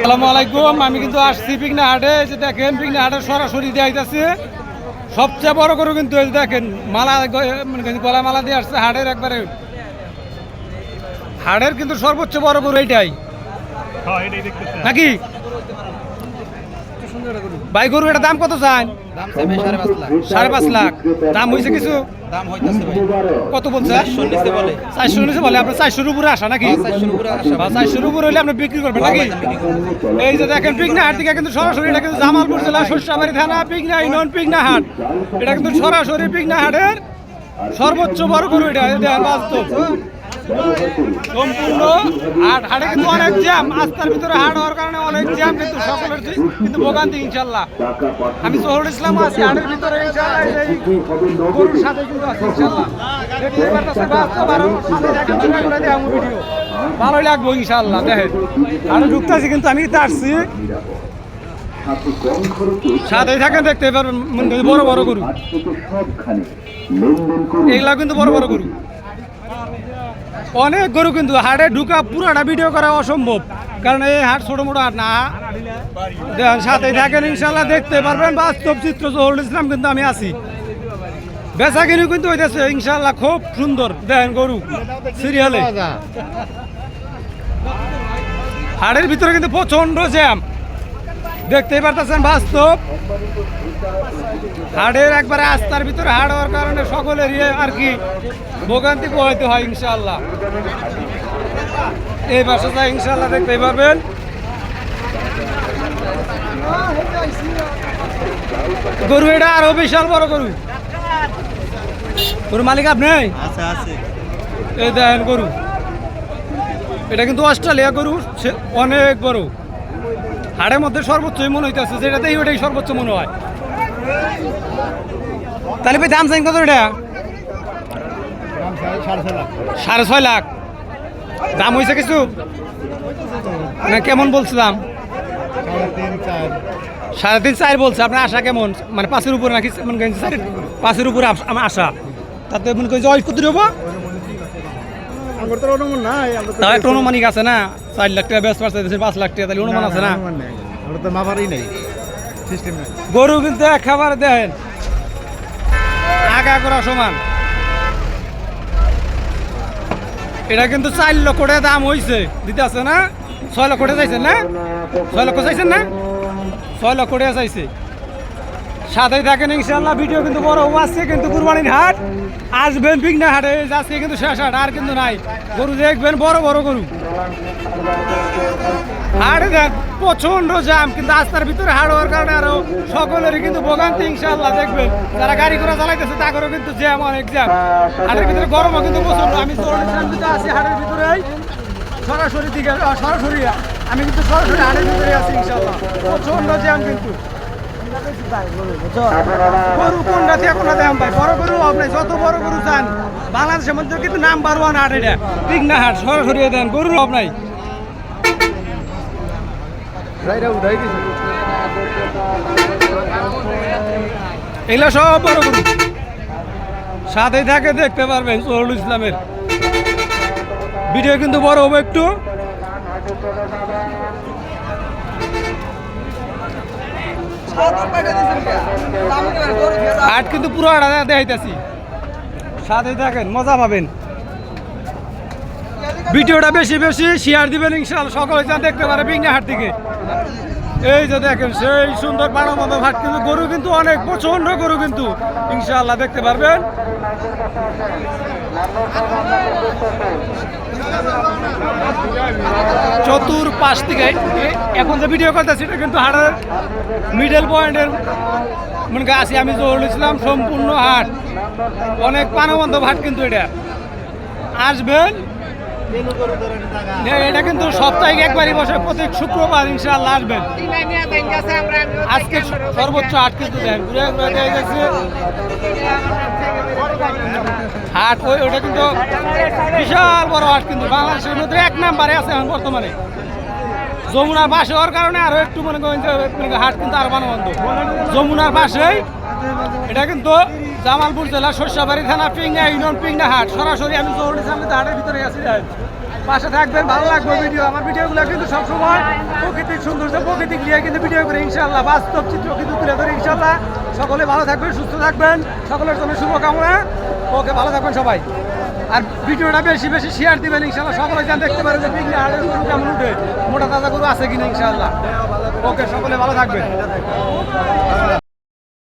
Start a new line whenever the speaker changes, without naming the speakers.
আসসালামু আলাইকুম। আমি কিন্তু আসছি পিকনা হাটে। যে দেখেন পিকনা হাটের সরাসরি দেখাইতেছে সবচেয়ে বড় গরু কিন্তু এই দেখেন মালা গলা মালা দিয়ে আসছে হাটের একবারে হাটের কিন্তু সর্বোচ্চ বড় গরু এইটাই নাকি ভাই? গরু এটা দাম কত চান? ₹5.5 লাখ। দাম হয়েছে কিছু? কত বলছে? 400 নিচে বলে। আপনার 400-র উপরে আসা নাকি? 400-র উপরে হলে আপনি বিক্রি করবেন নাকি? এই যে দেখেন পিকনা হাট থেকে কিন্তু সরাসরি, এটা কিন্তু জামালপুর জেলা শস্যাবাড়ি থানা পিকনা ইউনিয়ন পিকনা হাট। এটা কিন্তু সরাসরি পিকনা হাটের সর্বোচ্চ বড় গরু এটা দেখেন বাস্তব সম্পূর্ণ হাট। হাটে কিন্তু অনেক জ্যাম, রাস্তার ভিতরে হাট হওয়ার কারণে অনেক জ্যাম, কিন্তু সকলের কিন্তু ভোগান্তি ইনশাল্লাহ। আমি জহুরুল ইসলাম আছি হাটের ভিতরে ইনশাল্লাহ, এই গরুর সাথে কিন্তু আছি ইনশাল্লাহ। দেখতে পারতেছে বাস্তব, আরো সাথে দেখেন ভিডিও ভালোই লাগবে ইনশাল্লাহ। দেখেন আরো ঢুকতেছি কিন্তু আমি তো আসছি, সাথেই থাকেন দেখতে পারবেন বড় বড় গরু। এগুলা কিন্তু বড় বড় গরু, অনেক গরু কিন্তু হাটে ঢুকা পুরাটা ভিডিও করা অসম্ভব, কারণ এই হাট ছোট মোটো হাট না। দেখেন সাথেই থাকেন ইনশাল্লাহ, দেখতে পারবেন বাস্তব চিত্র। জহুরুল ইসলাম কিন্তু আমি আছি, বেচা কিনি কিন্তু হইতেছে ইনশাল্লাহ খুব সুন্দর। দেখেন গরু সিরিয়ালে, হাটের ভিতরে কিন্তু প্রচন্ড জ্যাম, দেখতেই পারতেছেন বাস্তব। হাটের একবারে রাস্তার ভিতরে হাট হওয়ার কারণে সকলের আর কি ভোগান্তি পোহাইতে হয় ইনশাল্লাহ। এই বাসাটা ইনশাল্লাহ দেখতেই পারবেন। গরু এটা আরো বিশাল বড় গরু। গরু মালিক আপনি? এই দেখেন গরু, এটা কিন্তু অস্ট্রেলিয়া গরু, অনেক বড়। হাটের মধ্যে সর্বোচ্চই মনে হইতেছে, যেটাতেই ওটাই সর্বোচ্চ মনে হয়। তাহলে ভাই দাম চাই কত? এটা ₹6.5 লাখ। দাম হয়েছে কিছু না? কেমন বলছিলাম? 3.5-4 বলছে। আপনার আশা কেমন? মানে 5-এর উপরে নাকি? 5-এর উপরে আমার আশা। তাতে মনে করি জয় কত হবো? তাহলে একটা অনুমানিক আছে না? 4 লাখ টাকা বেশ পারছে, 5 লাখ টাকা, তাহলে অনুমান আছে না? গরু কিন্তু খাবার দেন আগা করা সমান। এটা কিন্তু 4 লক্ষ টাকা দাম হয়েছে, দিতে আছে না? 6 লক্ষ টাকা চাইছেন না? 6 লক্ষ চাইছেন না? 6 লক্ষ টাকা চাইছে। সাথেই থাকেন ইনশাল্লাহ, ভিডিও কিন্তু বড় আছে। কিন্তু কুরবানির হাট আসবেন পিকনা হাটে, যাচ্ছে কিন্তু শেষ হাট, আর কিন্তু নাই। গরু দেখবেন বড় বড় গরু। হাটে দেখ প্রচন্ড জ্যাম, কিন্তু রাস্তার ভিতরে হাট হওয়ার কারণে আরো সকলেরই কিন্তু ভোগান্তি ইনশাল্লাহ। দেখবেন যারা গাড়ি ঘোড়া চালাইতেছে তাদেরও কিন্তু জ্যাম, অনেক জ্যাম। হাটের ভিতরে গরমও কিন্তু প্রচন্ড। আমি আছি হাটের ভিতরেই সরাসরি দিকে, সরাসরি আমি কিন্তু সরাসরি হাটের ভিতরে আছি ইনশাল্লাহ। প্রচন্ড জ্যাম কিন্তু। গরু কোনটা থেকে কোনটা দাম ভাই? বড় গরু আপনার যত বড় গরু চান বাংলাদেশের মধ্যে কিন্তু নাম্বার 1 হাট এটা পিকনা হাট। সরাসরি দেন, গরুর অভাব নাই। এগুলো সব বড় গরু, সাথেই থাকে দেখতে পারবেন। জহুরুল ইসলামের ভিডিও কিন্তু বড় হবে একটু। হাট কিন্তু পুরো দেখাইতেছি, সাথেই থাকেন, মজা পাবেন। ভিডিওটা বেশি বেশি শেয়ার দিবেন ইনশাআল্লাহ, সকলে যা দেখতে পারে পিকনা হাট থেকে। এই যে দেখেন সেই সুন্দর প্রাণবন্ত হাট, কিন্তু গরু কিন্তু অনেক প্রচন্ড গরু কিন্তু ইনশাআল্লাহ দেখতে পারবেন। চতুর্পাশ থেকে এখন যে ভিডিও করতেছি এটা কিন্তু হাটের মিডল পয়েন্টের মনে আছি আমি, জহুরুল ইসলাম। সম্পূর্ণ হাট অনেক প্রাণবন্ত হাট কিন্তু এটা আসবেন। এটা কিন্তু সপ্তাহে একবারই বসে, প্রতি শুক্রবার ইনশাআল্লাহ আসবেন। আজকে সর্বোচ্চ হাট কিন্তু দেন হাট, ওটা কিন্তু বিশাল বড় হাট, কিন্তু বাংলাদেশের মধ্যে 1 নাম্বারে আছে এখন বর্তমানে। যমুনার পাশে হওয়ার কারণে আরো একটু মনে করেন যে হাট কিন্তু আরো প্রাণবন্ত। যমুনার পাশেই এটা কিন্তু জামালপুর জেলা শস্যাবাড়ি থানা পিকনা ইউনিয়ন পিকনা হাট। সরাসরি আমি জহুরুল ইসলামের হাটের ভিতরে আছি। পাশে থাকবেন, ভালো লাগবে ভিডিও। আমার ভিডিওগুলো কিন্তু সবসময় প্রকৃতির সৌন্দর্য, প্রকৃতি নিয়ে কিন্তু ভিডিও করে ইনশাআল্লাহ, বাস্তব চিত্র কিন্তু তুলে ধরে ইনশাআল্লাহ। সকলে ভালো থাকবেন, সুস্থ থাকবেন, সকলের জন্য শুভকামনা। ওকে, ভালো থাকবেন সবাই। আর ভিডিওটা বেশি বেশি শেয়ার দিবেন ইনশাআল্লাহ, সকলে যেন দেখতে পারে যে পিকনিক হাটের গরু কেমন উঠে, মোটা তাজা গরু আছে কিনা ইনশাআল্লাহ। ওকে, সকলে ভালো থাকবেন।